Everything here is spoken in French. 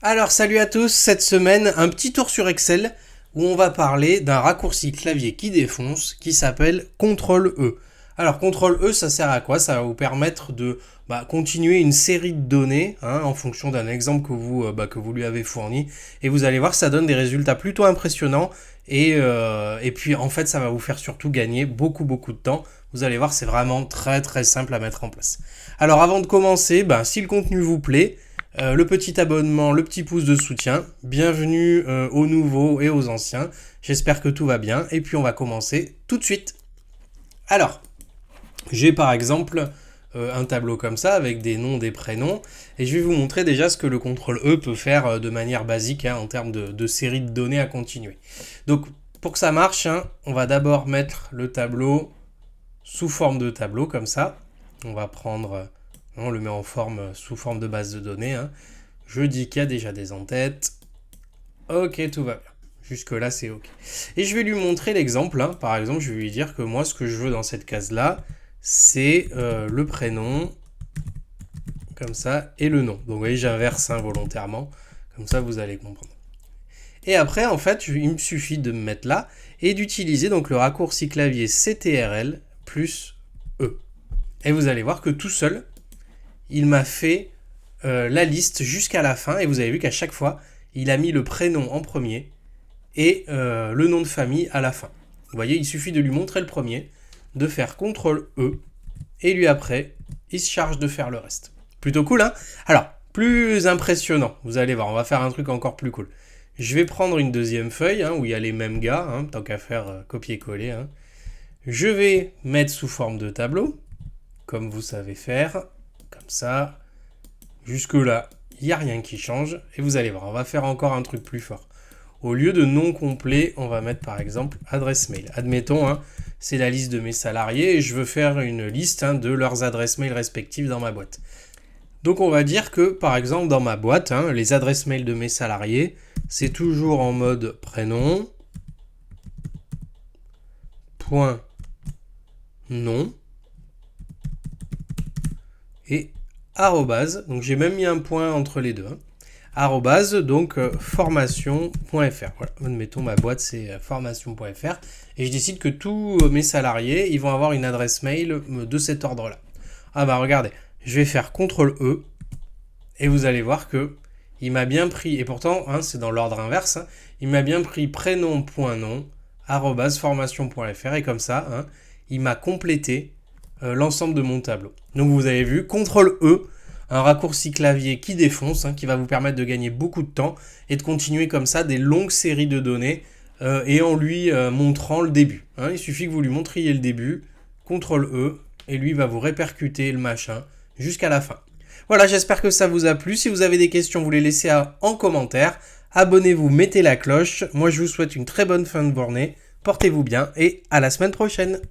Alors salut à tous, cette semaine un petit tour sur Excel où on va parler d'un raccourci clavier qui défonce qui s'appelle CTRL-E. Alors CTRL-E ça sert à quoi? Ça va vous permettre de continuer une série de données en fonction d'un exemple que vous lui avez fourni et vous allez voir ça donne des résultats plutôt impressionnants et puis en fait ça va vous faire surtout gagner beaucoup de temps. Vous allez voir c'est vraiment très simple à mettre en place. Alors avant de commencer, si le contenu vous plaît, le petit abonnement, le petit pouce de soutien. Bienvenue aux nouveaux et aux anciens. J'espère que tout va bien. Et puis on va commencer tout de suite. Alors, j'ai par exemple un tableau comme ça avec des noms, des prénoms. Et je vais vous montrer déjà ce que le CTRL-E peut faire de manière basique en termes de série de données à continuer. Donc pour que ça marche, on va d'abord mettre le tableau sous forme de tableau comme ça. On va prendre... On le met en forme, sous forme de base de données. Je dis qu'il y a déjà des en-têtes. Ok, tout va bien. Jusque-là, c'est ok. Et je vais lui montrer l'exemple. Par exemple, je vais lui dire que moi, ce que je veux dans cette case-là, c'est le prénom, comme ça, et le nom. Donc, vous voyez, j'inverse volontairement. Comme ça, vous allez comprendre. Et après, en fait, il me suffit de me mettre là et d'utiliser donc le raccourci clavier CTRL plus E. Et vous allez voir que tout seul, il m'a fait la liste jusqu'à la fin et vous avez vu qu'à chaque fois, il a mis le prénom en premier et le nom de famille à la fin. Vous voyez, il suffit de lui montrer le premier, de faire CTRL-E et lui après, il se charge de faire le reste. Plutôt cool, hein? Alors, plus impressionnant, vous allez voir, on va faire un truc encore plus cool. Je vais prendre une deuxième feuille où il y a les mêmes gars, tant qu'à faire copier-coller. Je vais mettre sous forme de tableau, comme vous savez faire. Comme ça, jusque là, il n'y a rien qui change. Et vous allez voir, on va faire encore un truc plus fort. Au lieu de nom complet, on va mettre par exemple adresse mail. Admettons, c'est la liste de mes salariés et je veux faire une liste de leurs adresses mail respectives dans ma boîte. Donc on va dire que par exemple dans ma boîte, les adresses mail de mes salariés, c'est toujours en mode prénom, point, nom, et arrobase, donc j'ai même mis un point entre les deux, arrobase, donc formation.fr. Voilà, admettons ma boîte c'est formation.fr et je décide que tous mes salariés, ils vont avoir une adresse mail de cet ordre-là. Ah bah regardez, je vais faire CTRL-E et vous allez voir que il m'a bien pris, et pourtant c'est dans l'ordre inverse, il m'a bien pris prénom.nom, arrobase formation.fr et comme ça, il m'a complété l'ensemble de mon tableau. Donc vous avez vu, CTRL-E, un raccourci clavier qui défonce, qui va vous permettre de gagner beaucoup de temps et de continuer comme ça des longues séries de données et en lui montrant le début. Il suffit que vous lui montriez le début, CTRL-E, et lui va vous répercuter le machin jusqu'à la fin. Voilà, j'espère que ça vous a plu. Si vous avez des questions, vous les laissez en commentaire. Abonnez-vous, mettez la cloche. Moi, je vous souhaite une très bonne fin de journée. Portez-vous bien et à la semaine prochaine.